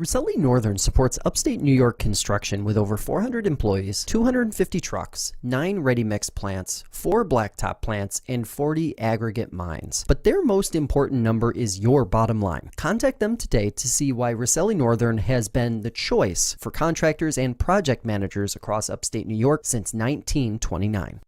Ruselli Northern supports upstate New York construction with over 400 employees, 250 trucks, 9 ready-mix plants, 4 blacktop plants, and 40 aggregate mines. But their most important number is your bottom line. Contact them today to see why Ruselli Northern has been the choice for contractors and project managers across upstate New York since 1929.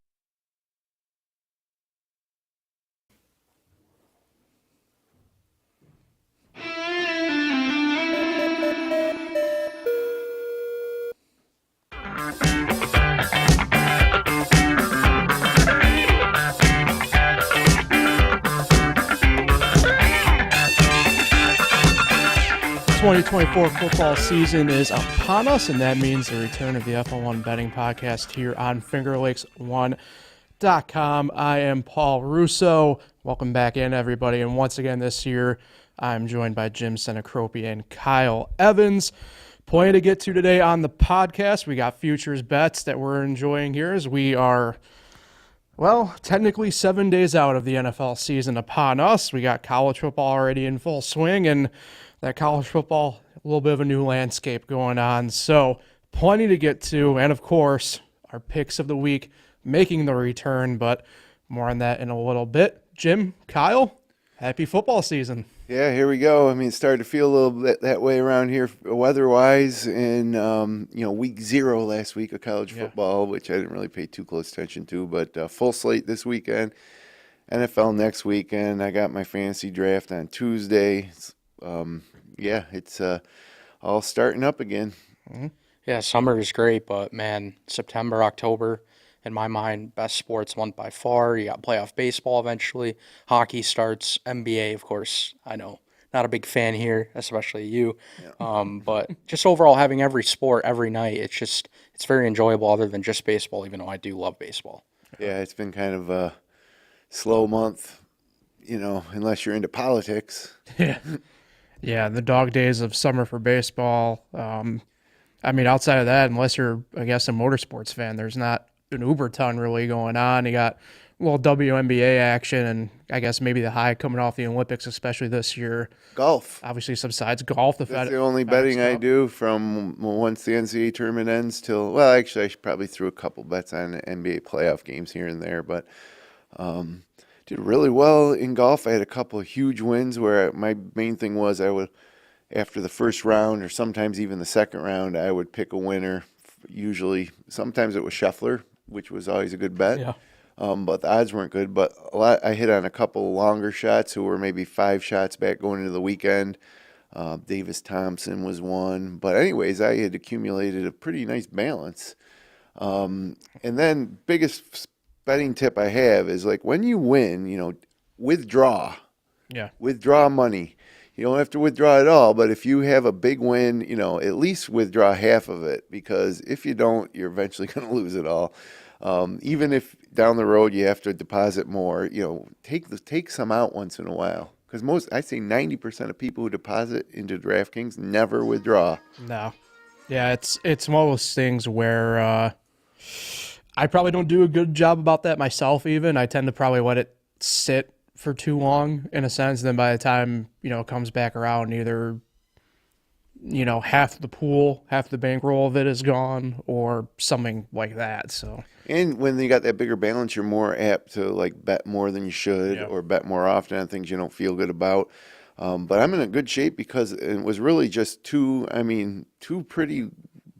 The 2024 football season is upon us, and that means the return of the FL1 Betting Podcast here on FingerLakes1.com. I am Paul Russo. Welcome back in, everybody. And once again this year, I'm joined by Jim Sinicropi and Kyle Evans. Plenty to get to today on the podcast. We got futures bets that we're enjoying here as we are, well, technically 7 days out of the NFL season upon us. We got college football already in full swing, and that college football, a little bit of a new landscape going on. So plenty to get to. And, of course, our picks of the week making the return, but more on that in a little bit. Jim, Kyle, happy football season. Yeah, here we go. I mean, it started to feel a little bit that way around here weather-wise. And, week 0 last week of college football, which I didn't really pay too close attention to. But full slate this weekend, NFL next weekend. I got my fantasy draft on Tuesday. It's all starting up again. Mm-hmm. Yeah, summer is great, but, man, September, October, in my mind, best sports month by far. You got playoff baseball eventually. Hockey starts. NBA, of course, I know. Not a big fan here, especially you. Yeah. But just overall, having every sport every night, it's very enjoyable other than just baseball, even though I do love baseball. Yeah, it's been kind of a slow month, unless you're into politics. Yeah. Yeah, the dog days of summer for baseball. Outside of that, unless you're, I guess, a motorsports fan, there's not an uber ton really going on. You got a little WNBA action, and I guess maybe the high coming off the Olympics, especially this year. Golf. Obviously, subsides golf. That's the only betting I do from once the NCAA tournament ends till, well, actually, I probably threw a couple bets on NBA playoff games here and there, but did really well in golf. I had a couple of huge wins where my main thing was I would, after the first round or sometimes even the second round, I would pick a winner. Usually, sometimes it was Scheffler, which was always a good bet. Yeah. But the odds weren't good. But I hit on a couple longer shots who were maybe 5 shots back going into the weekend. Davis Thompson was one. But anyways, I had accumulated a pretty nice balance. And then biggest betting tip I have is, like, when you win, withdraw. Yeah. Withdraw money. You don't have to withdraw it all, but if you have a big win, at least withdraw half of it, because if you don't, you're eventually going to lose it all. Even if down the road you have to deposit more, take some out once in a while. Because I say 90% of people who deposit into DraftKings never withdraw. No. Yeah, it's one of those things where I probably don't do a good job about that myself even. I tend to probably let it sit for too long in a sense. Then by the time, it comes back around, either, half the pool, half the bankroll of it is gone or something like that. So. And when you got that bigger balance, you're more apt to bet more than you should or bet more often on things you don't feel good about. But I'm in a good shape because it was really just two pretty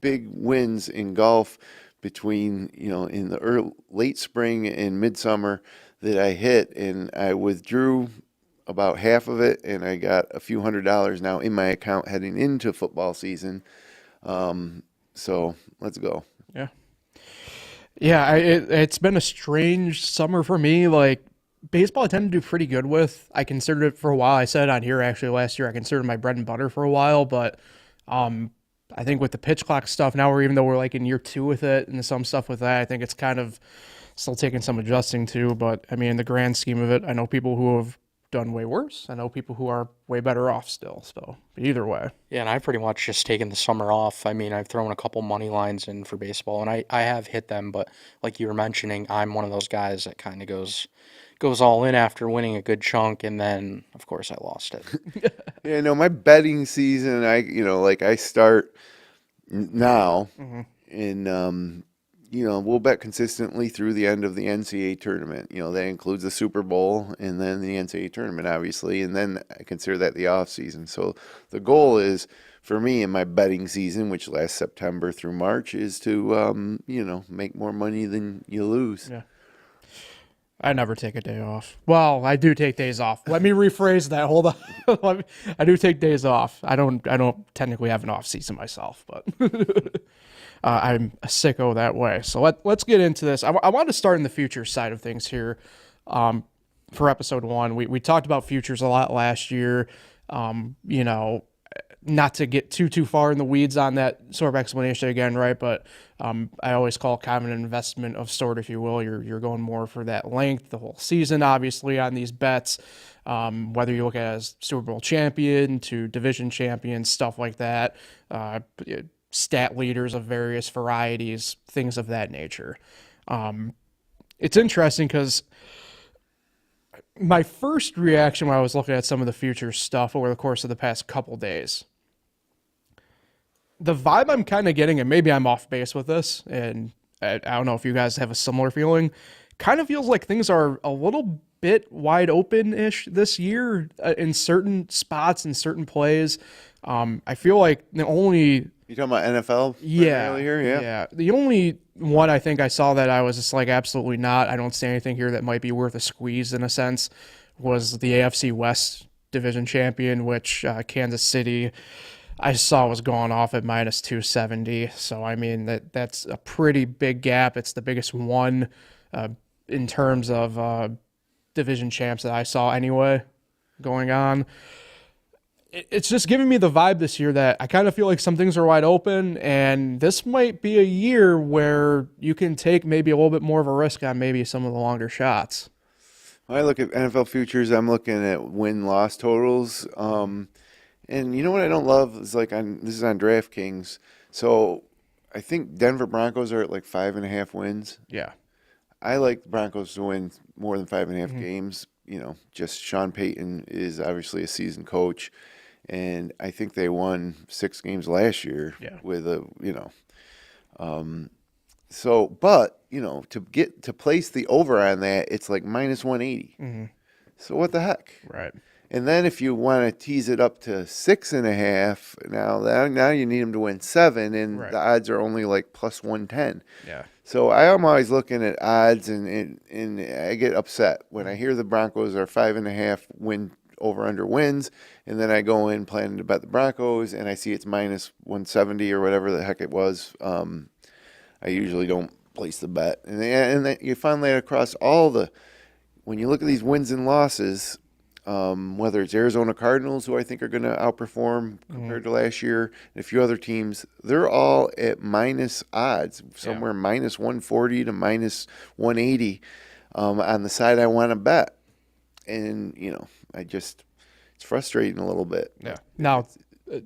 big wins in golf between, in the late spring and midsummer that I hit, and I withdrew about half of it, and I got a few $100s now in my account heading into football season. So let's go. Yeah. Yeah, it's been a strange summer for me. Like, baseball I tend to do pretty good with. I considered it for a while. I said it on here actually last year. I considered my bread and butter for a while, but I think with the pitch clock stuff now, even though we're like in year 2 with it and some stuff with that, I think it's kind of still taking some adjusting to. But I mean, in the grand scheme of it, I know people who have done way worse. I know people who are way better off still. So either way. Yeah, and I've pretty much just taken the summer off. I mean, I've thrown a couple money lines in for baseball, and I have hit them, but like you were mentioning, I'm one of those guys that kind of goes all in after winning a good chunk, and then, of course, I lost it. Yeah, no, my betting season, I start now, and we'll bet consistently through the end of the NCAA tournament. That includes the Super Bowl and then the NCAA tournament, obviously, and then I consider that the off season. So the goal is for me in my betting season, which lasts September through March, is to make more money than you lose. Yeah. I never take a day off. Well, I do take days off. Let me rephrase that. Hold on. I do take days off. I don't technically have an off season myself, but I'm a sicko that way. So let's get into this. I want to start in the future side of things here. For episode 1, we talked about futures a lot last year. Not to get too far in the weeds on that sort of explanation again, right? But I always call it kind of an investment of sort, if you will. You're going more for that length, the whole season, obviously, on these bets. Whether you look at it as Super Bowl champion to division champion, stuff like that, stat leaders of various varieties, things of that nature. It's interesting because my first reaction when I was looking at some of the future stuff over the course of the past couple days, the vibe I'm kind of getting, and maybe I'm off base with this, and I don't know if you guys have a similar feeling, kind of feels like things are a little bit wide open-ish this year in certain spots and certain plays. I feel like the only... You talking about NFL? Yeah. Here? Yeah. The only one I think I saw that I was just like, absolutely not, I don't see anything here that might be worth a squeeze in a sense, was the AFC West division champion, which Kansas City I saw was going off at minus 270. So, I mean, that's a pretty big gap. It's the biggest one in terms of division champs that I saw anyway going on. It's just giving me the vibe this year that I kind of feel like some things are wide open, and this might be a year where you can take maybe a little bit more of a risk on maybe some of the longer shots. When I look at NFL futures, I'm looking at win-loss totals. And you know what I don't love is this is on DraftKings. So I think Denver Broncos are at like 5.5 wins. Yeah. I like the Broncos to win more than 5.5 games. Just Sean Payton is obviously a seasoned coach. And I think they won 6 games last year with to place the over on that, it's like minus 180. Mm-hmm. So what the heck? Right. And then if you want to tease it up to 6.5, now you need them to win 7, and the odds are only like plus 110. Yeah. So I am always looking at odds, and I get upset when I hear the Broncos are 5.5 win over under wins, and then I go in planning to bet the Broncos, and I see it's minus 170 or whatever the heck it was. I usually don't place the bet, and then you find that across when you look at these wins and losses. Whether it's Arizona Cardinals, who I think are going to outperform compared to last year, and a few other teams, they're all at minus odds, somewhere minus 140 to minus 180 on the side I want to bet. And, it's frustrating a little bit. Yeah. Now,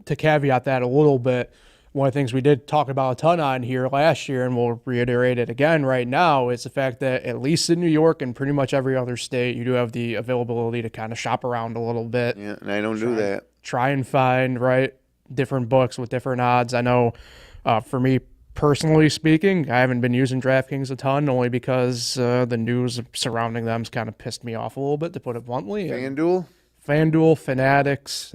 to caveat that a little bit, one of the things we did talk about a ton on here last year, and we'll reiterate it again right now, is the fact that at least in New York and pretty much every other state, you do have the availability to kind of shop around a little bit. Yeah, and I don't do that. Try and find, different books with different odds. I know for me, personally speaking, I haven't been using DraftKings a ton, only because the news surrounding them's kind of pissed me off a little bit, to put it bluntly. FanDuel, Fanatics,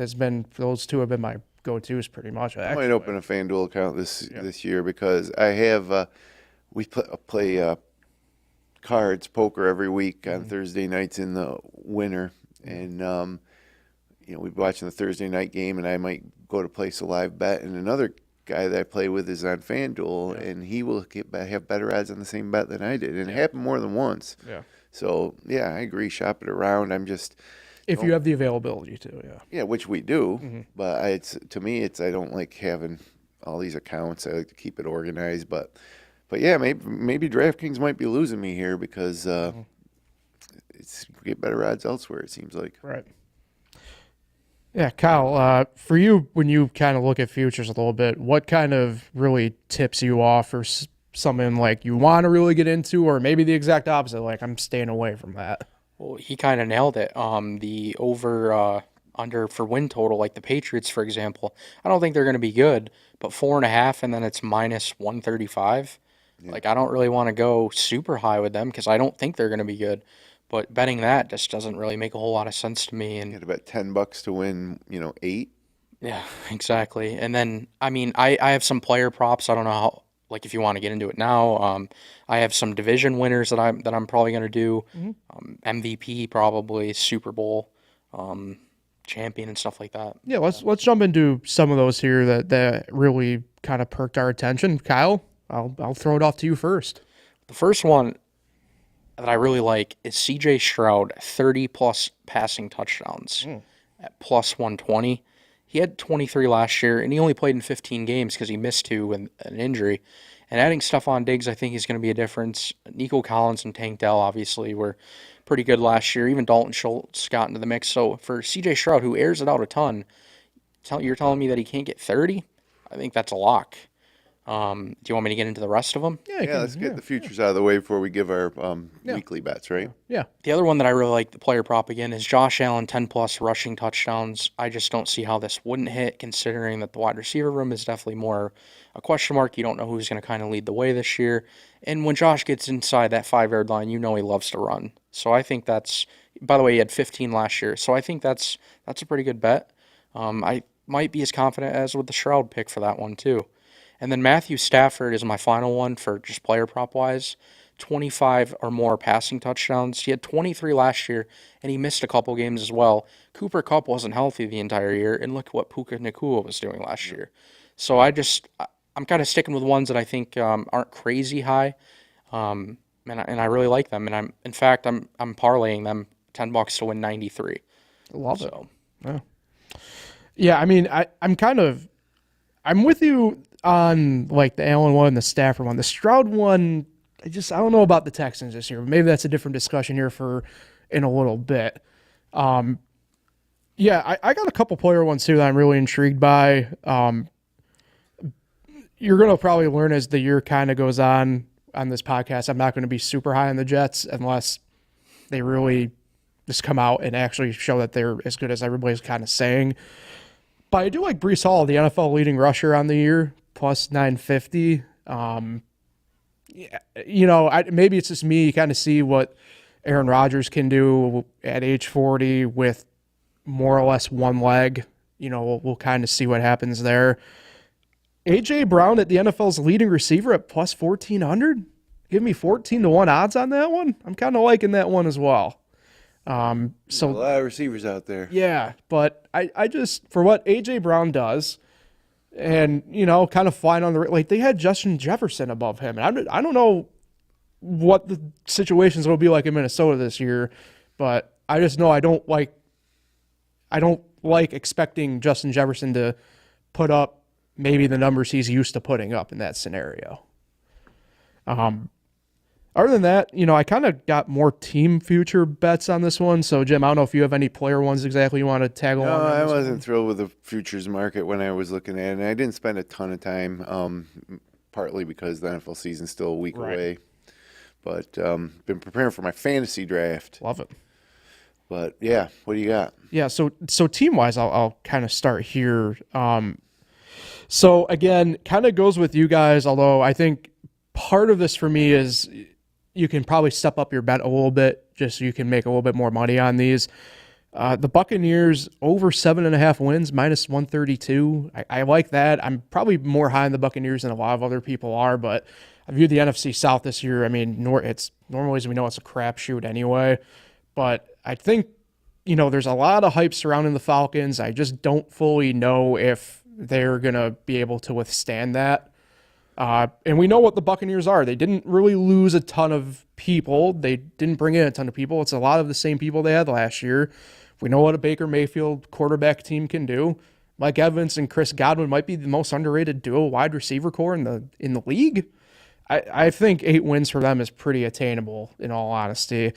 those two have been my go-tos pretty much. I might open a FanDuel account this year because I have we play cards, poker every week on Thursday nights in the winter, and we're watching the Thursday night game, and I might go to place a live bet, and another guy that I play with is on FanDuel, and he will have better odds on the same bet than I did, and it happened more than once. Yeah. So I agree. Shop it around. I'm just. If you have the availability to, yeah, which we do, but to me, I don't like having all these accounts. I like to keep it organized, but yeah, maybe DraftKings might be losing me here because it's get better odds elsewhere, it seems like. Right. Yeah, Kyle, for you, when you kind of look at futures a little bit, what kind of really tips you off or something like you want to really get into, or maybe the exact opposite, like I'm staying away from that? Well, he kind of nailed it. The under for win total, like the Patriots, for example, I don't think they're going to be good, but 4.5, and then it's minus 135. Like, I don't really want to go super high with them because I don't think they're going to be good. But betting that just doesn't really make a whole lot of sense to me. You And had about $10 to win, 8. yeah, exactly. And then, I mean, I have some player props. I don't know how, like, if you want to get into it now. I have some division winners that I'm probably going to do. MVP probably, Super Bowl, champion and stuff like that. Yeah, let's jump into some of those here that really kind of perked our attention. Kyle, I'll throw it off to you first. The first one that I really like is C.J. Stroud, 30-plus passing touchdowns at plus 120. He had 23 last year, and he only played in 15 games because he missed 2 with an injury. And adding Stephon Diggs, I think, is going to be a difference. Nico Collins and Tank Dell, obviously, were pretty good last year. Even Dalton Schultz got into the mix. So for C.J. Stroud, who airs it out a ton, you're telling me that he can't get 30? I think that's a lock. Do you want me to get into the rest of them? Yeah, let's get the futures out of the way before we give our weekly bets, right? Yeah. The other one that I really like, the player prop again, is Josh Allen, 10-plus rushing touchdowns. I just don't see how this wouldn't hit, considering that the wide receiver room is definitely more a question mark. You don't know who's going to kind of lead the way this year. And when Josh gets inside that 5-yard line, you know he loves to run. So I think that's, by the way, he had 15 last year. So I think that's a pretty good bet. I might be as confident as with the Stroud pick for that one, too. And then Matthew Stafford is my final one for just player prop-wise. 25 or more passing touchdowns. He had 23 last year, and he missed a couple games as well. Cooper Kupp wasn't healthy the entire year, and look what Puka Nacua was doing last year. So I'm kind of sticking with ones that I think aren't crazy high, and I really like them. And in fact, I'm parlaying them $10 to win 93. Love it. Yeah, I mean, I'm with you on like the Allen one and the Stafford one. The Stroud one, I don't know about the Texans this year. Maybe that's a different discussion here in a little bit. Yeah, I got a couple player ones too that I'm really intrigued by. You're going to probably learn as the year kind of goes on this podcast. I'm not going to be super high on the Jets unless they really just come out and actually show that they're as good as everybody's kind of saying. But I do like Breece Hall, the NFL leading rusher on the year, plus 950. Maybe it's just me. You kind of see what Aaron Rodgers can do at age 40 with more or less one leg. We'll kind of see what happens there. A.J. Brown at the NFL's leading receiver at plus 1,400. Give me 14-1 odds on that one. I'm kind of liking that one as well. So a lot of receivers out there. Yeah, but I just, for what A.J. Brown does, and, kind of flying on like they had Justin Jefferson above him. And I don't know what the situations will be like in Minnesota this year, but I just know I don't like expecting Justin Jefferson to put up maybe the numbers he's used to putting up in that scenario. Other than that, I kind of got more team future bets on this one. So, Jim, I don't know if you have any player ones exactly you want to tag along. No, I wasn't thrilled with the futures market when I was looking at it. And I didn't spend a ton of time, partly because the NFL season's still a week away. But been preparing for my fantasy draft. Love it. But, yeah, what do you got? Yeah, so team-wise, I'll kind of start here. So, again, kind of goes with you guys, although I think part of this for me is you can probably step up your bet a little bit just so you can make a little bit more money on these. The Buccaneers over 7.5 wins, minus 132. I like that. I'm probably more high on the Buccaneers than a lot of other people are, but I view the NFC South this year. I mean, it's normally, as we know, it's a crapshoot anyway. But I think, there's a lot of hype surrounding the Falcons. I just don't fully know if they're going to be able to withstand that. And we know what the Buccaneers are. They didn't really lose a ton of people. They didn't bring in a ton of people. It's a lot of the same people they had last year. We know what a Baker Mayfield quarterback team can do. Mike Evans and Chris Godwin might be the most underrated duo wide receiver core in the league. I think 8 wins for them is pretty attainable, in all honesty.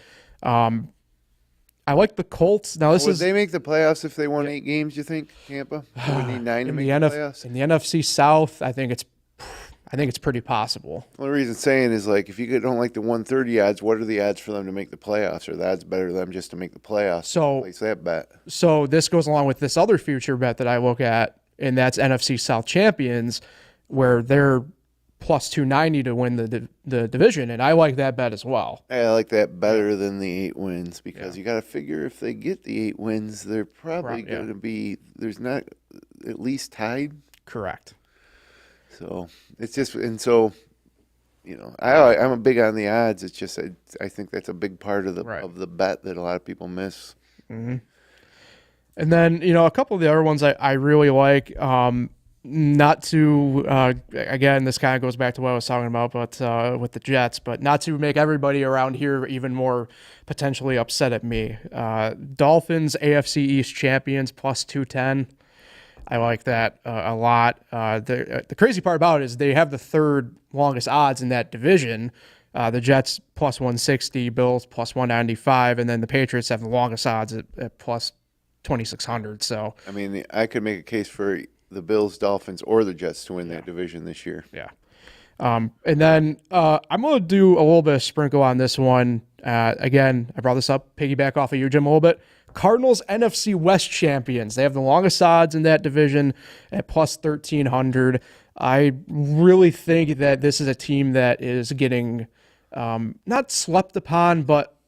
I like the Colts. Now Would they make the playoffs if they won 8 games, you think, Tampa? They would need 9 to make the playoffs? In the NFC South, I think it's pretty possible. Well, the reason I'm saying is, like, if you don't like the 130 odds, what are the odds for them to make the playoffs? Are the odds better than them just to make the playoffs? So place that bet. So this goes along with this other future bet that I look at, and that's NFC South champions, where they're plus 290 to win the division, and I like that bet as well. I like that better than the 8 wins because you got to figure if they get the 8 wins, they're probably going to be there's not at least tied. Correct. So it's just I'm a big on the odds. It's just I think that's a big part of the bet that a lot of people miss. Mm-hmm. And then a couple of the other ones I really like. Not to again, this kind of goes back to what I was talking about, but with the Jets, but not to make everybody around here even more potentially upset at me. Dolphins AFC East champions plus 210. I like that a lot. The crazy part about it is they have the third longest odds in that division. The Jets plus 160, Bills plus 195, and then the Patriots have the longest odds at plus 2,600. So I mean, I could make a case for the Bills, Dolphins, or the Jets to win that division this year. Yeah. And then I'm going to do a little bit of sprinkle on this one. Again, I brought this up, piggyback off of you, Jim, a little bit. Cardinals NFC West champions. They have the longest odds in that division at plus 1,300. I really think that this is a team that is getting not slept upon, but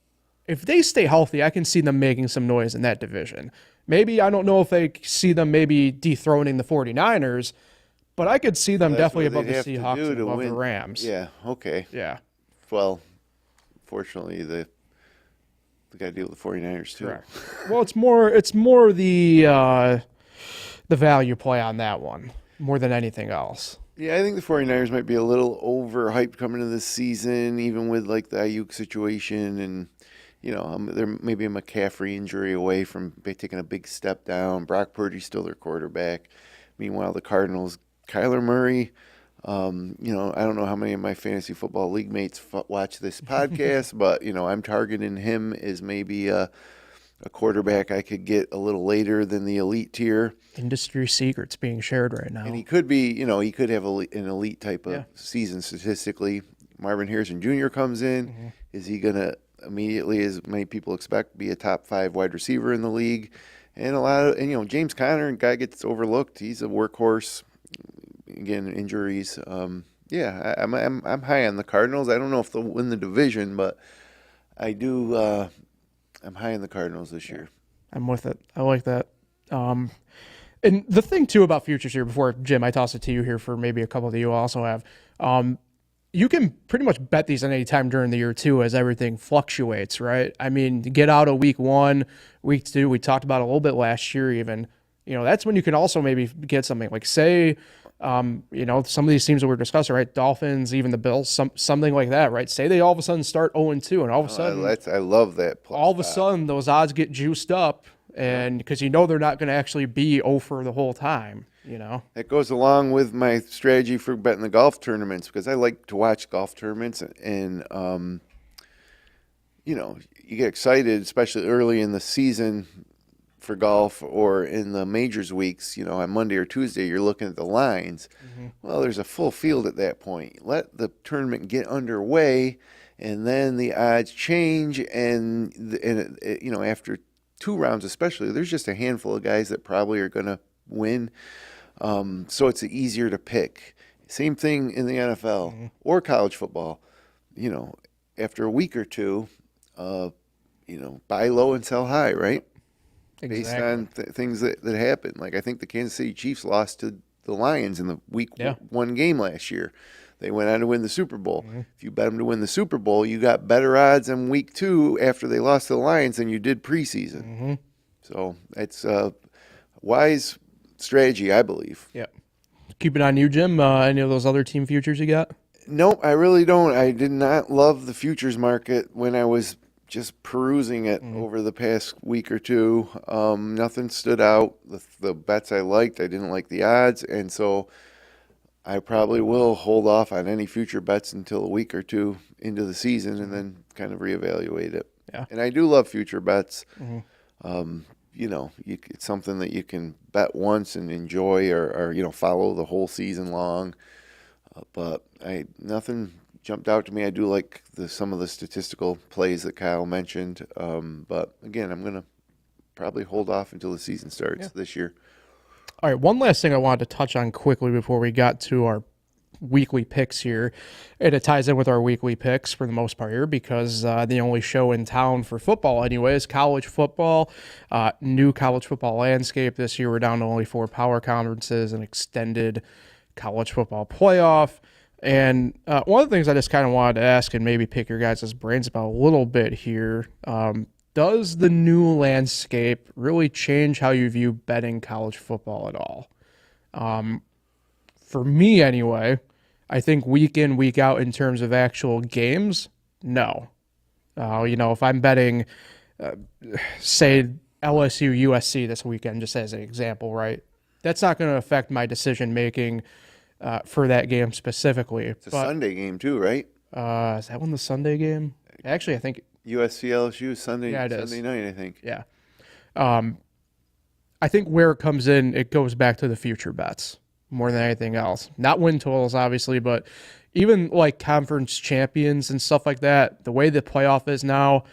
if they stay healthy, I can see them making some noise in that division. Maybe, I don't know if I see them maybe dethroning the 49ers, but I could see them definitely above the Seahawks and above the Rams. Yeah, okay. Yeah. Well, fortunately, they got to deal with the 49ers too. Correct. Well, it's more the value play on that one more than anything else. Yeah, I think the 49ers might be a little overhyped coming into this season, even with like the Ayuk situation and they're maybe a McCaffrey injury away from taking a big step down. Brock Purdy's still their quarterback. Meanwhile, the Cardinals, Kyler Murray, I don't know how many of my fantasy football league mates watch this podcast, but, I'm targeting him as maybe a quarterback I could get a little later than the elite tier. Industry secrets being shared right now. And he could be, he could have an elite type of season statistically. Marvin Harrison Jr. comes in. Mm-hmm. Is he going to immediately, as many people expect, be a top 5 wide receiver in the league? And James Conner, guy gets overlooked. He's a workhorse. Again, injuries. I'm high on the Cardinals. I don't know if they'll win the division, but I do. I'm high on the Cardinals this year. I'm with it. I like that. And the thing too about futures here, before Jim, I toss it to you here for maybe a couple that you also have. You can pretty much bet these at any time during the year too, as everything fluctuates, right? I mean, get out of week 1, week 2. We talked about a little bit last year, even. That's when you can also maybe get something like, say, some of these teams that we're discussing, right? Dolphins, even the Bills, something like that, right? Say they all of a sudden start 0-2, and all of a sudden, I love that. All of a sudden, those odds get juiced up, and because they're not going to actually be 0 for the whole time. That goes along with my strategy for betting the golf tournaments because I like to watch golf tournaments and you get excited, especially early in the season for golf or in the majors weeks, on Monday or Tuesday, you're looking at the lines. Mm-hmm. Well, there's a full field at that point. Let the tournament get underway and then the odds change and after 2 rounds especially, there's just a handful of guys that probably are going to win. So it's easier to pick. Same thing in the NFL or college football. After a week or two, buy low and sell high, right? Exactly. Based on things that happen. Like I think the Kansas City Chiefs lost to the Lions in the week 1 game last year. They went on to win the Super Bowl. Mm-hmm. If you bet them to win the Super Bowl, you got better odds in week 2 after they lost to the Lions than you did preseason. Mm-hmm. So it's a wise strategy, I believe. Yeah. Keep it on you, Jim. Any of those other team futures you got? Nope, I really don't. I did not love the futures market when I was just perusing it over the past week or two. Nothing stood out. The bets I liked, I didn't like the odds, and so I probably will hold off on any future bets until a week or two into the season and then kind of reevaluate it. Yeah. And I do love future bets. It's something that you can bet once and enjoy or follow the whole season long. But nothing jumped out to me. I do like some of the statistical plays that Kyle mentioned. But again, I'm going to probably hold off until the season starts this year. All right, one last thing I wanted to touch on quickly before we got to our weekly picks here, and it ties in with our weekly picks for the most part here because the only show in town for football anyway is college football. New college football landscape this year. We're down to only 4 power conferences and extended college football playoff. And one of the things I just kind of wanted to ask and maybe pick your guys' brains about a little bit here, does the new landscape really change how you view betting college football at all? For me anyway, I think week in, week out in terms of actual games, no. If I'm betting, say, LSU, USC this weekend, just as an example, right? That's not going to affect my decision-making for that game specifically. It's a Sunday game too, right? Is that one the Sunday game? Actually, I think USC LSU Sunday. Yeah, it is. Sunday night, I think. Yeah. I think where it comes in, it goes back to the future bets more than anything else. Not win totals, obviously, but even like conference champions and stuff like that, the way the playoff is now,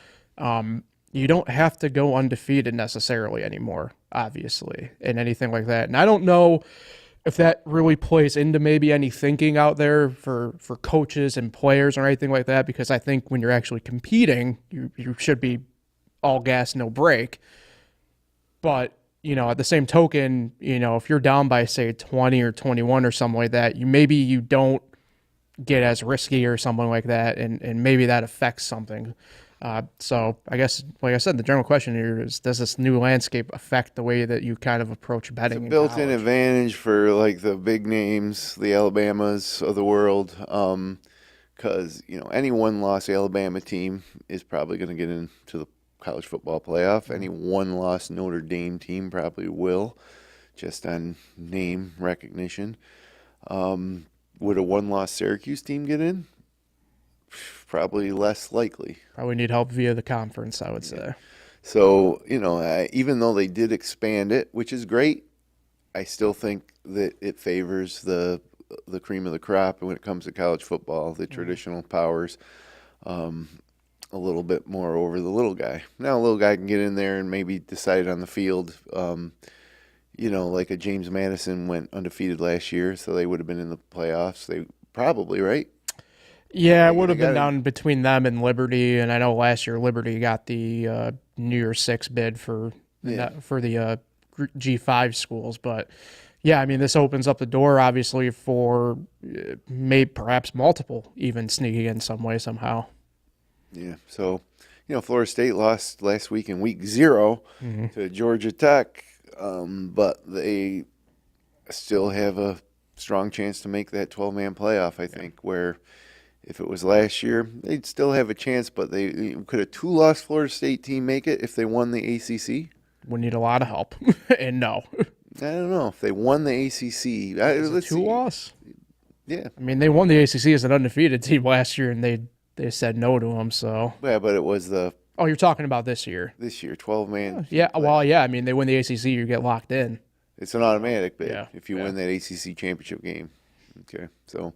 you don't have to go undefeated necessarily anymore, obviously, and anything like that. And I don't know if that really plays into maybe any thinking out there for coaches and players or anything like that, because I think when you're actually competing, you should be all gas, no break. But, at the same token, if you're down by, say, 20 or 21 or something like that, you don't get as risky or something like that, and maybe that affects something. So I guess, like I said, the general question here is, does this new landscape affect the way that you kind of approach betting? It's a built-in advantage for like the big names, the Alabamas of the world, because any one-loss Alabama team is probably going to get into the college football playoff. Any one-loss Notre Dame team probably will, just on name recognition. Would a one-loss Syracuse team get in? Probably less likely. Probably need help via the conference, I would say. So, even though they did expand it, which is great, I still think that it favors the cream of the crop when it comes to college football, the traditional powers, a little bit more over the little guy. Now, a little guy can get in there and maybe decide on the field. Like a James Madison went undefeated last year, so they would have been in the playoffs. They probably, right? Yeah, it would have been down between them and Liberty, and I know last year Liberty got the New Year's Six bid for the G5 schools. But, yeah, I mean, this opens up the door, obviously, for perhaps multiple even sneaking in some way, somehow. Yeah, so, Florida State lost last week in week 0 to Georgia Tech, but they still have a strong chance to make that 12-man playoff, I think, where if it was last year, they'd still have a chance, but could a 2-loss Florida State team make it if they won the ACC? Would need a lot of help, and no. I don't know. If they won the ACC. Let's 2-loss? Yeah. I mean, they won the ACC as an undefeated team last year, and they said no to them, so. Yeah, but it was the. Oh, you're talking about this year. This year, 12-man. Yeah, well, yeah, I mean, they win the ACC, you get locked in. It's an automatic bid if you win that ACC championship game. Okay, so.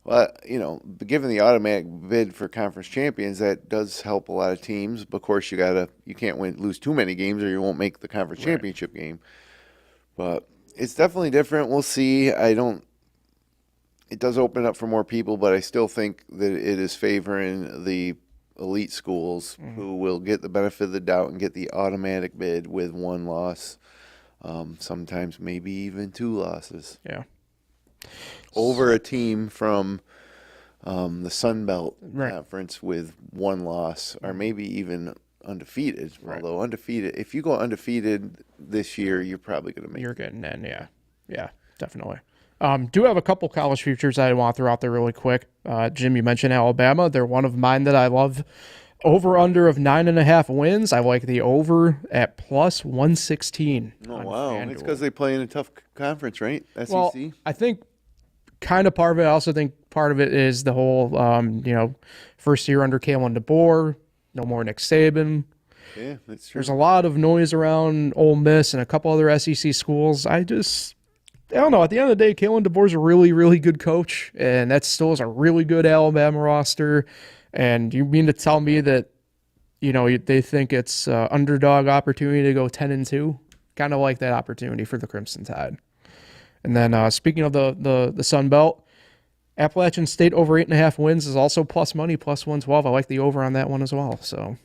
Well, given the automatic bid for conference champions, that does help a lot of teams. But of course, you can't lose too many games, or you won't make the conference championship game. But it's definitely different. We'll see. It does open up for more people, but I still think that it is favoring the elite schools who will get the benefit of the doubt and get the automatic bid with 1 loss, sometimes maybe even 2 losses. Yeah. Over a team from the Sun Belt Conference with 1 loss, or maybe even undefeated. Right. Although undefeated, if you go undefeated this year, you're probably going to make. You're getting in, yeah, definitely. Do have a couple college futures I want to throw out there really quick. Jim, you mentioned Alabama. They're one of mine that I love. Over under of 9.5 wins. I like the over at plus 116. Oh wow! FanDuel. It's because they play in a tough conference, right? SEC. Well, I think kind of part of it. I also think part of it is the whole, first year under Kalen DeBoer. No more Nick Saban. Yeah, that's true. There's a lot of noise around Ole Miss and a couple other SEC schools. I don't know. At the end of the day, Kalen DeBoer's a really, really good coach, and that still is a really good Alabama roster. And you mean to tell me that, they think it's underdog opportunity to go 10-2? Kind of like that opportunity for the Crimson Tide. And then speaking of the Sun Belt, Appalachian State over 8.5 wins is also plus money, plus 112. I like the over on that one as well. So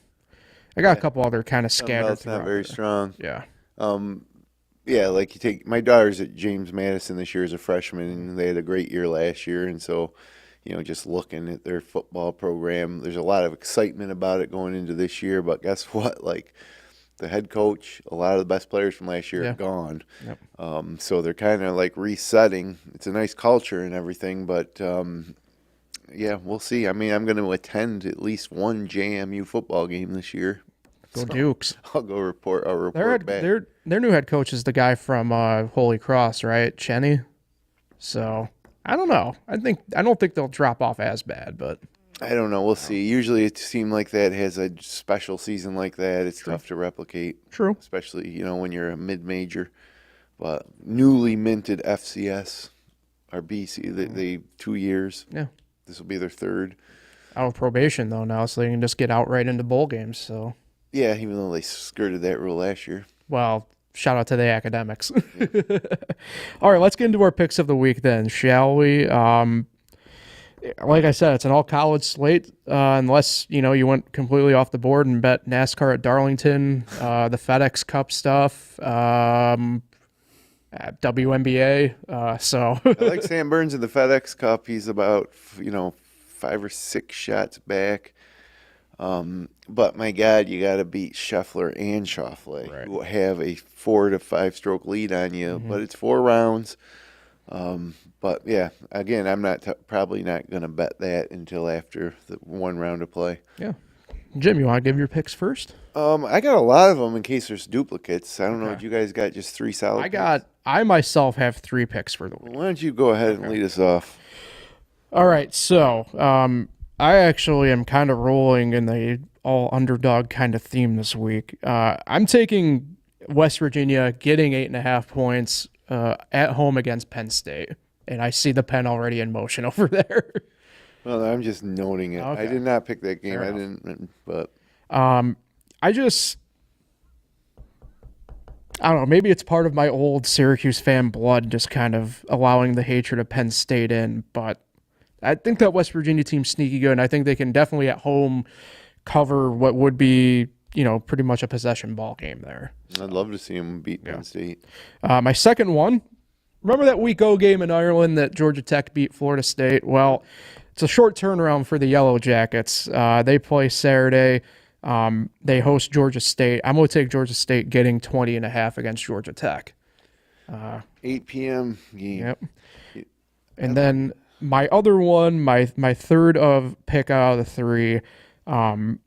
I got a couple other kind of scattered. It's not very strong. Yeah. Yeah, like you take my daughter's at James Madison this year as a freshman, and they had a great year last year, and so just looking at their football program, there's a lot of excitement about it going into this year. But guess what? Like the head coach, a lot of the best players from last year are gone. Yep. So they're kind of like resetting. It's a nice culture and everything, but yeah, we'll see. I mean, I'm going to attend at least one JMU football game this year. Go Dukes. I'll report back. Their new head coach is the guy from Holy Cross, right? Cheney. So I don't know. I don't think they'll drop off as bad, but I don't know. We'll see. Usually it seems like that has a special season like that. It's tough to replicate. True. Especially, when you're a mid-major. But newly minted FCS or BC, they 2 years. Yeah. This will be their third. Out of probation, though, now, so they can just get outright into bowl games. So Yeah, even though they skirted that rule last year. Well, shout out to the academics. All right, let's get into our picks of the week then, shall we? Like I said, it's an all-college slate, unless, you went completely off the board and bet NASCAR at Darlington, the FedEx Cup stuff, WNBA. So I like Sam Burns in the FedEx Cup. He's about, 5 or 6 shots back. But my God, you got to beat Scheffler and Schauffele, who have a 4 to 5 stroke lead on you. Mm-hmm. But it's 4 rounds. But yeah, again, I'm probably not going to bet that until after the one round of play. Yeah, Jim, you want to give your picks first? I got a lot of them in case there's duplicates. I don't know if you guys got just 3 solid. I myself have 3 picks for the week. Why don't you go ahead and lead us off? All right, so I actually am kind of rolling in the all underdog kind of theme this week. I'm taking West Virginia getting 8.5 points at home against Penn State, and I see the Penn already in motion over there. Well, I'm just noting it. Okay. I did not pick that game. Fair I enough. didn't, but I don't know, maybe it's part of my old Syracuse fan blood just kind of allowing the hatred of Penn State in, but I think that West Virginia team's sneaky good, and I think they can definitely at home cover what would be, pretty much a possession ball game there. I'd love to see them beat Penn State. My second one, remember that Week 0 game in Ireland that Georgia Tech beat Florida State? Well, it's a short turnaround for the Yellow Jackets. They play Saturday. They host Georgia State. I'm going to take Georgia State getting 20.5 against Georgia Tech. 8 p.m. game. Yep. And then my other one, my third of pick out of the 3, I'm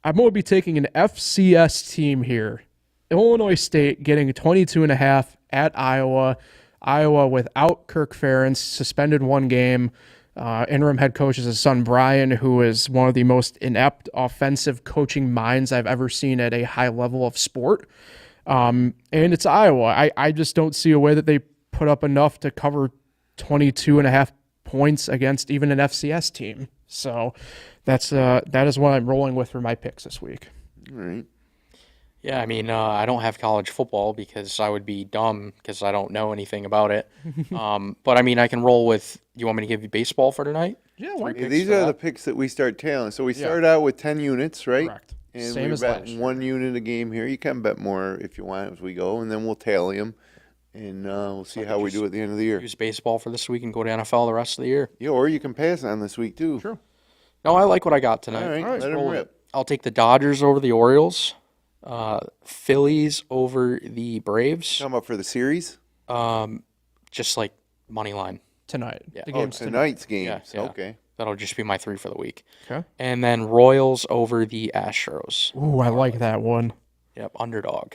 going to be taking an FCS team here. Illinois State getting 22.5 at Iowa. Iowa without Kirk Ferentz, suspended 1 game. Interim head coach is his son, Brian, who is one of the most inept offensive coaching minds I've ever seen at a high level of sport. And it's Iowa. I just don't see a way that they put up enough to cover 22.5 points against even an FCS team. So that is what I'm rolling with for my picks this week. All right. Yeah, I mean, I don't have college football because I would be dumb because I don't know anything about it. But I mean, I can roll with. You want me to give you baseball for tonight? Yeah, why Yeah, these are the picks that we start tailing. So we start out with 10 units, right? Correct. And Same we as bet last year. 1 unit a game here. You can bet more if you want as we go, and then we'll tally them, and we'll see how we do at the end of the year. Use baseball for this week and go to NFL the rest of the year. Yeah, or you can pass on this week too. True. No, I like what I got tonight. All right, right, let them rip. I'll take the Dodgers over the Orioles, Phillies over the Braves, Come up for the series. just like money line. Tonight. Yeah. The Oh, game's tonight. tonight's games. Yeah, yeah. Okay. That'll just be my 3 for the week. Okay. And then Royals over the Astros. Ooh, I like that one. Yep, underdog.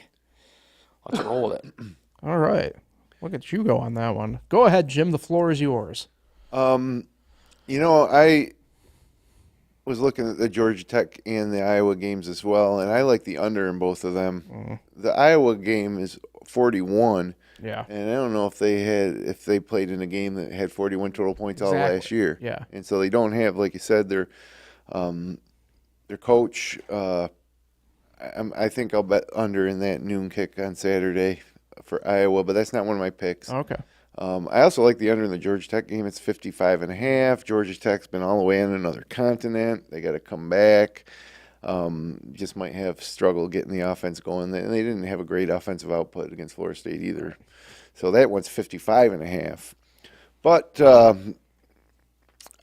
Let's roll with it. All right. Look at you go on that one. Go ahead, Jim. The floor is yours. You know, was looking at the Georgia Tech and the Iowa games as well, and I like the under in both of them. The Iowa game is 41. Yeah. And I don't know if they played in a game that had 41 total points all last year. Yeah. And so they don't have, like you said, their coach. I think I'll bet under in that noon kick on Saturday for Iowa, but that's not one of my picks. Okay. I also like the under in the Georgia Tech game. It's 55.5. Georgia Tech's been all the way on another continent. They got to come back. Just might have struggle getting the offense going. They didn't have a great offensive output against Florida State either. So that one's 55.5. But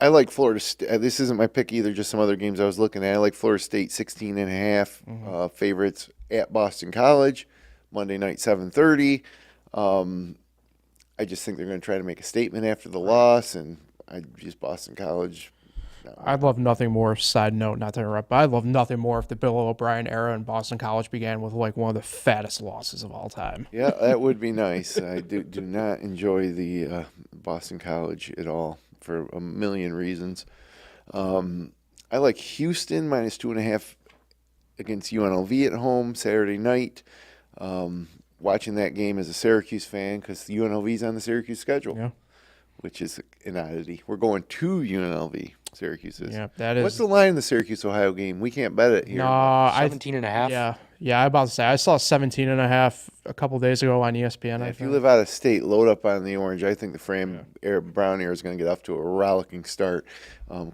I like Florida State. This isn't my pick either, just some other games I was looking at. I like Florida State 16.5 favorites at Boston College, Monday night 7:30. I just think they're going to try to make a statement after the loss, and I just Boston College. No. I'd love nothing more, side note, not to interrupt, but I'd love nothing more if the Bill O'Brien era in Boston College began with like one of the fattest losses of all time. Yeah, that would be nice. I do not enjoy the Boston College at all for a million reasons. I like Houston minus 2.5 against UNLV at home Saturday night. Watching that game as a Syracuse fan because UNLV's on the Syracuse schedule, which is an oddity. We're going to UNLV. Syracuse is. Yeah, that is. What's the line in the Syracuse-Ohio game? We can't bet it here. No, 17.5. Yeah, I'm about to say. I saw 17.5 a couple days ago on ESPN. If you live out of state, load up on the orange. I think the Brown era is going to get off to a rollicking start.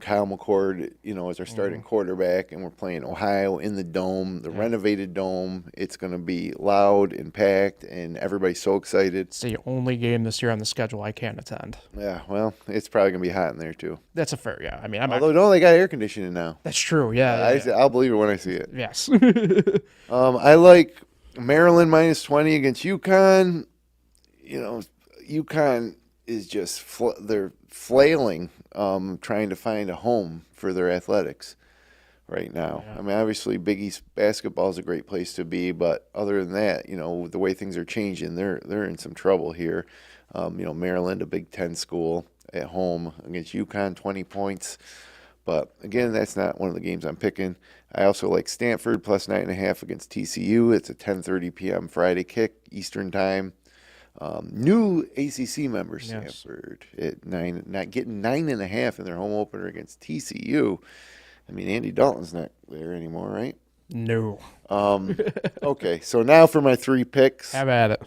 Kyle McCord, is our starting quarterback, and we're playing Ohio in the dome, the renovated dome. It's going to be loud and packed, and everybody's so excited. It's the only game this year on the schedule I can't attend. Yeah, well, it's probably going to be hot in there too. That's a fair, yeah. I mean, although no, they got air conditioning now. That's true. Yeah, I'll believe it when I see it. Yes. I like Maryland minus 20 against UConn. UConn is just they're flailing, trying to find a home for their athletics right now. Yeah. I mean, obviously, Big East basketball is a great place to be, but other than that, the way things are changing, they're in some trouble here. Maryland, a Big Ten school at home against UConn, 20 points. But again, that's not one of the games I'm picking. I also like Stanford plus 9.5 against TCU. It's a 10:30 p.m. Friday kick Eastern time. New ACC member Stanford at 9, not getting 9.5 in their home opener against TCU. I mean, Andy Dalton's not there anymore, right? No. Okay, so now for my 3 picks. Have at it.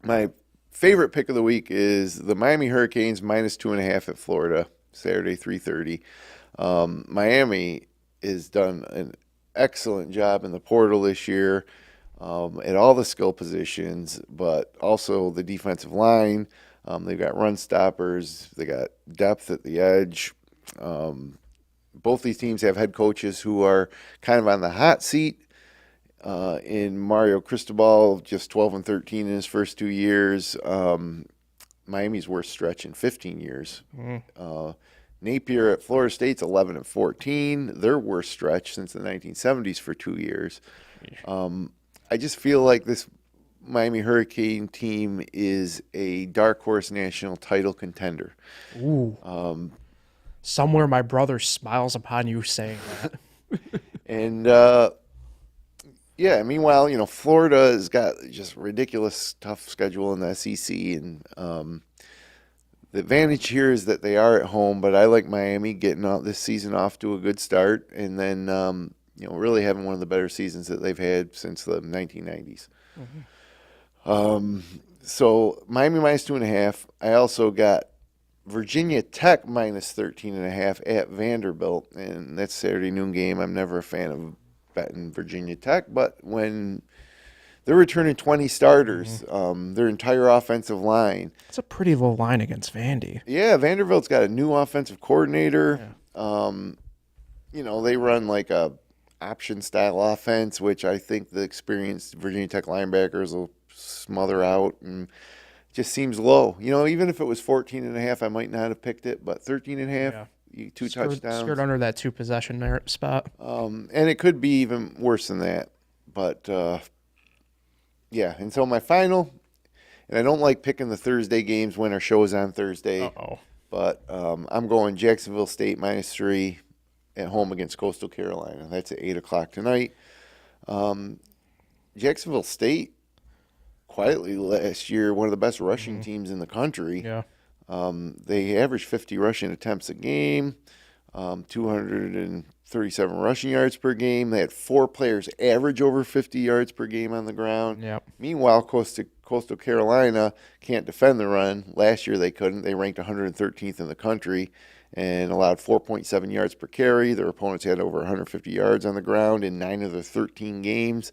My favorite pick of the week is the Miami Hurricanes minus 2.5 at Florida, Saturday 3:30. Miami has done an excellent job in the portal this year at all the skill positions, but also the defensive line. They've got run stoppers. They got depth at the edge. Both these teams have head coaches who are kind of on the hot seat. In Mario Cristobal, just 12-13 in his first 2 years. Miami's worst stretch in 15 years. Napier at Florida State's 11-14, their worst stretch since the 1970s for 2 years. I just feel like this Miami Hurricane team is a dark horse national title contender. Ooh. Somewhere my brother smiles upon you saying that. And meanwhile, Florida has got just ridiculous tough schedule in the SEC, and the advantage here is that they are at home, but I like Miami getting out this season off to a good start, and then really having one of the better seasons that they've had since the 1990s. So Miami minus 2.5. I also got Virginia Tech minus 13.5 at Vanderbilt, and that's Saturday noon game. I'm never a fan of betting Virginia Tech, but when they're returning 20 starters, their entire offensive line. It's a pretty low line against Vandy. Yeah, Vanderbilt's got a new offensive coordinator. Yeah. They run like a option-style offense, which I think the experienced Virginia Tech linebackers will smother out, and just seems low. Even if it was 14.5, I might not have picked it, but 13.5, two touchdowns. Skirt under that 2-possession spot. And it could be even worse than that. But, and so my final, and I don't like picking the Thursday games when our show is on Thursday. Uh-oh. But I'm going Jacksonville State minus 3 at home against Coastal Carolina. That's at 8 o'clock tonight. Jacksonville State, quietly last year, one of the best rushing teams in the country. Yeah. They averaged 50 rushing attempts a game, 237 rushing yards per game. They had 4 players average over 50 yards per game on the ground. Yep. Meanwhile, Coastal Carolina can't defend the run. Last year they couldn't. They ranked 113th in the country and allowed 4.7 yards per carry. Their opponents had over 150 yards on the ground in 9 of their 13 games.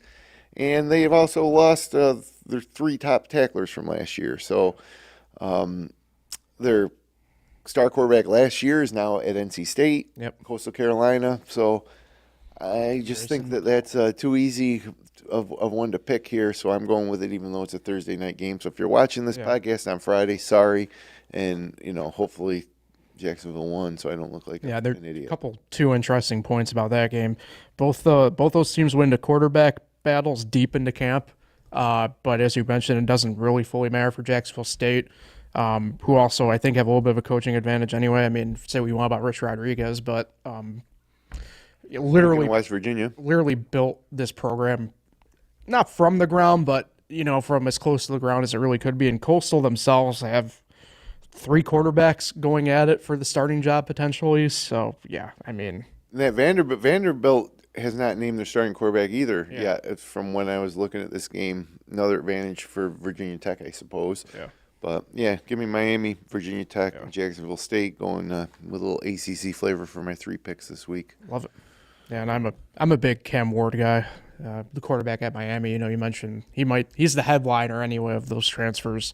And they have also lost their 3 top tacklers from last year. So their star quarterback last year is now at NC State, Coastal Carolina. So I just think that that's too easy of one to pick here. So I'm going with it, even though it's a Thursday night game. So if you're watching this podcast on Friday, sorry. And, hopefully Jacksonville won, so I don't look like an idiot. A couple 2 interesting points about that game. Both those teams win the quarterback battles deep into camp. But as you mentioned, it doesn't really fully matter for Jacksonville State, who also I think have a little bit of a coaching advantage anyway. I mean, say what you want about Rich Rodriguez, but literally West Virginia literally built this program not from the ground, but from as close to the ground as it really could be. And Coastal themselves have 3 quarterbacks going at it for the starting job potentially. So yeah, I mean that Vanderbilt has not named their starting quarterback either. Yeah, it's from when I was looking at this game. Another advantage for Virginia Tech, I suppose. Yeah. But, yeah, give me Miami, Virginia Tech, and Jacksonville State going with a little ACC flavor for my 3 picks this week. Love it. Yeah, and I'm a big Cam Ward guy, the quarterback at Miami. You mentioned he's the headliner anyway of those transfers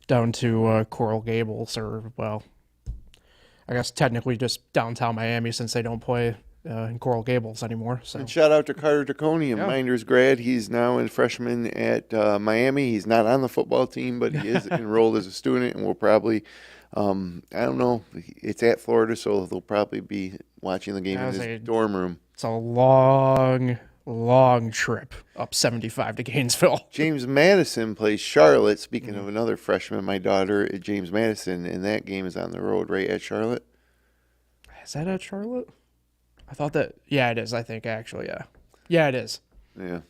down to Coral Gables, or, well, I guess technically just downtown Miami since they don't play in Coral Gables anymore. So. And shout out to Carter Taconi, a Minders grad. He's now a freshman at Miami. He's not on the football team, but he is enrolled as a student, and will probably, I don't know, it's at Florida, so they'll probably be watching the game in his dorm room. It's a long trip up 75 to Gainesville. James Madison plays Charlotte. Speaking of another freshman, my daughter at James Madison, and that game is on the road right at Charlotte. Is that at Charlotte? I thought that, it is, I think, actually, yeah. Yeah, it is. Yeah.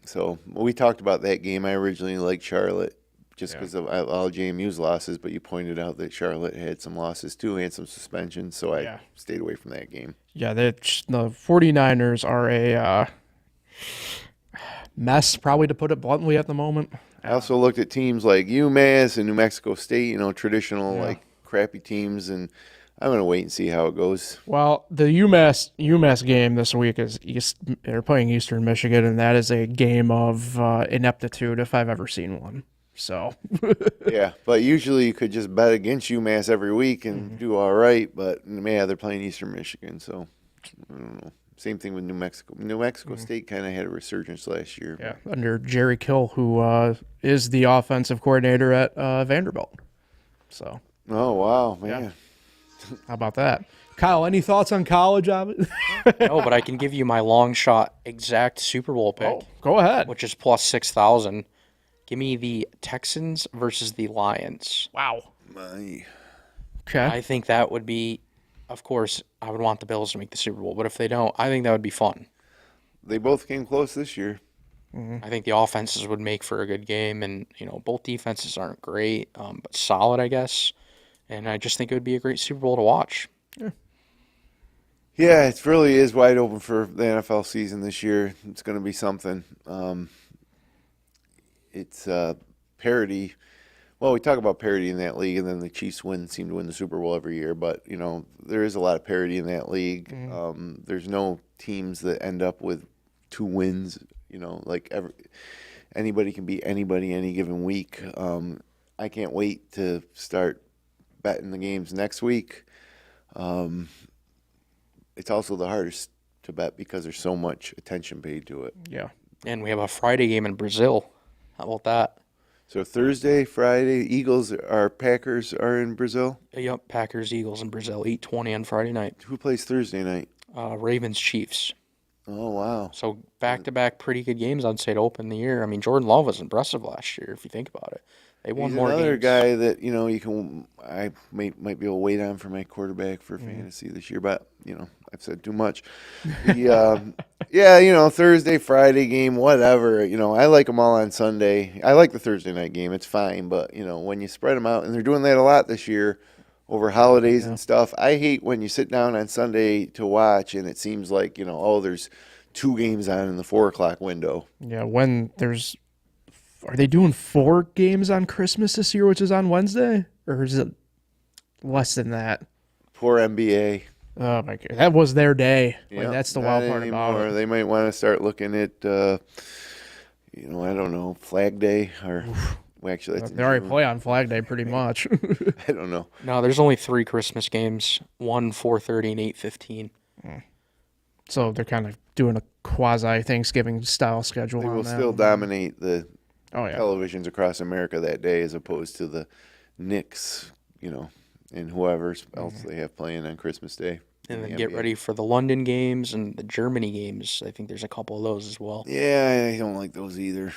So, we talked about that game. I originally liked Charlotte just because of all JMU's losses, but you pointed out that Charlotte had some losses too, and some suspensions, so I stayed away from that game. Yeah, the 49ers are a mess, probably to put it bluntly, at the moment. I also looked at teams like UMass and New Mexico State, traditional, crappy teams, and I'm going to wait and see how it goes. Well, the UMass game this week is they're playing Eastern Michigan, and that is a game of ineptitude if I've ever seen one. So yeah, but usually you could just bet against UMass every week and do all right. But they're playing Eastern Michigan, so I don't know. Same thing with New Mexico. New Mexico State kind of had a resurgence last year. Yeah, under Jerry Kill, who is the offensive coordinator at Vanderbilt. So. Oh wow, man. Yeah. How about that? Kyle, any thoughts on college? No, but I can give you my long shot exact Super Bowl pick. Oh, go ahead. Which is plus 6,000. Give me the Texans versus the Lions. Wow. My. Okay. I think that would be, of course, I would want the Bills to make the Super Bowl, but if they don't, I think that would be fun. They both came close this year. I think the offenses would make for a good game, and both defenses aren't great, but solid, I guess. And I just think it would be a great Super Bowl to watch. Yeah, it really is wide open for the NFL season this year. It's going to be something. It's parity. Well, we talk about parity in that league, and then the Chiefs seem to win the Super Bowl every year. But, there is a lot of parity in that league. There's no teams that end up with 2 wins. Anybody can beat anybody any given week. I can't wait to start betting the games next week. It's also the hardest to bet because there's so much attention paid to it. Yeah. And we have a Friday game in Brazil. How about that? So Thursday, Friday, Packers are in Brazil? Yep, Packers, Eagles in Brazil, 8:20 on Friday night. Who plays Thursday night? Ravens, Chiefs. Oh, wow. So back-to-back pretty good games, I'd say, to open the year. I mean, Jordan Love was impressive last year, if you think about it. They won He's more another games. guy that I might be able to wait on for my quarterback for fantasy this year, but I've said too much. Thursday, Friday game, whatever. I like them all on Sunday. I like the Thursday night game; it's fine. But when you spread them out, and they're doing that a lot this year over holidays and stuff. I hate when you sit down on Sunday to watch, and it seems like there's 2 games on in the 4 o'clock window. Yeah, are they doing 4 games on Christmas this year, which is on Wednesday? Or is it less than that? Poor NBA. Oh, my God. That was their day. Yep, That's the not wild part anymore. about it. They might want to start looking at, I don't know, Flag Day or actually that's They already play on Flag Day pretty much. I don't know. No, there's only 3 Christmas games, 1 4:30 and 8:15. So they're kind of doing a quasi-Thanksgiving style schedule They on will that. still dominate the yeah. televisions across America that day as opposed to the Knicks, and whoever else they have playing on Christmas Day. And in then the get NBA. ready for the London games and the Germany games. I think there's a couple of those as well. Yeah, I don't like those either.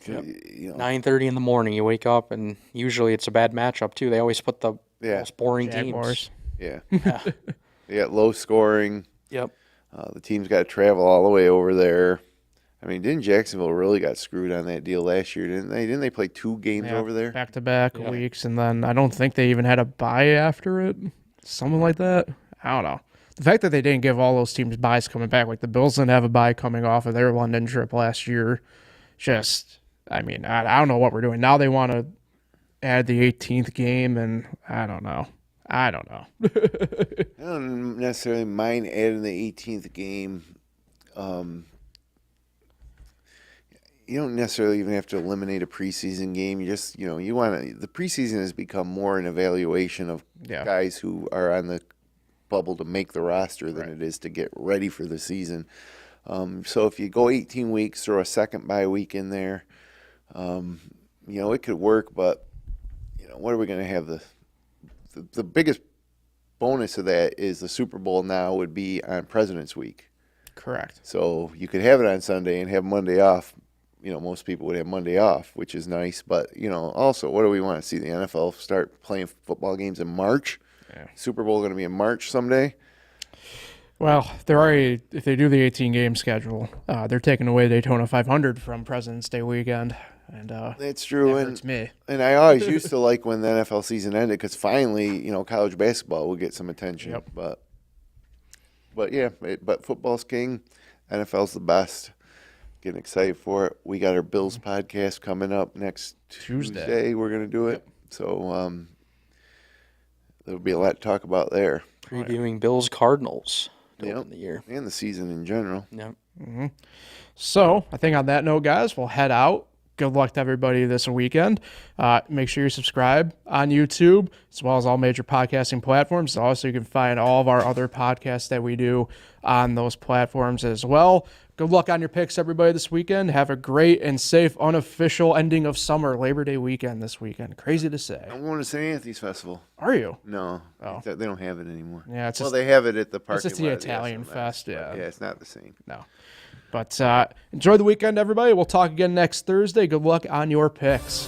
Yep. 9:30 in the morning, you wake up, and usually it's a bad matchup too. They always put the most boring Jaguars. Yeah. games. Yeah. They got low scoring. Yep. The team's got to travel all the way over there. I mean, didn't Jacksonville really got screwed on that deal last year, didn't they? Didn't they play 2 games over there? Back-to-back weeks, and then I don't think they even had a bye after it. Something like that. I don't know. The fact that they didn't give all those teams buys coming back, like the Bills didn't have a bye coming off of their London trip last year, I don't know what we're doing. Now they want to add the 18th game, and I don't know. I don't necessarily mind adding the 18th game. You don't necessarily even have to eliminate a preseason game. You just, you want to. The preseason has become more an evaluation of guys who are on the bubble to make the roster than it is to get ready for the season. So if you go 18 weeks, throw a second bye week in there, it could work. But what are we going to have? The biggest bonus of that is the Super Bowl now would be on President's Week. Correct. So you could have it on Sunday and have Monday off. Most people would have Monday off, which is nice. But, also, what do we want to see? The NFL start playing football games in March? Yeah. Super Bowl going to be in March someday? Well, if they do the 18-game schedule, they're taking away Daytona 500 from President's Day weekend. And that's true. It's me. And I always used to like when the NFL season ended because finally, college basketball would get some attention. Yep. But football's king. NFL's the best. Getting excited for it. We got our Bills podcast coming up next Tuesday. We're going to do it. Yep. So there'll be a lot to talk about there. Previewing Bills Cardinals to open the year. And the season in general. Yep. Mm-hmm. So I think on that note, guys, we'll head out. Good luck to everybody this weekend. Make sure you subscribe on YouTube as well as all major podcasting platforms. Also, you can find all of our other podcasts that we do on those platforms as well. Good luck on your picks, everybody, this weekend. Have a great and safe, unofficial ending of summer, Labor Day weekend this weekend. Crazy to say. I'm going to St. Anthony's Festival. Are you? No. Oh. They don't have it anymore. Yeah, they have it at the parking lot. It's just the Italian Fest, yeah. Yeah, it's not the same. No. But enjoy the weekend, everybody. We'll talk again next Thursday. Good luck on your picks.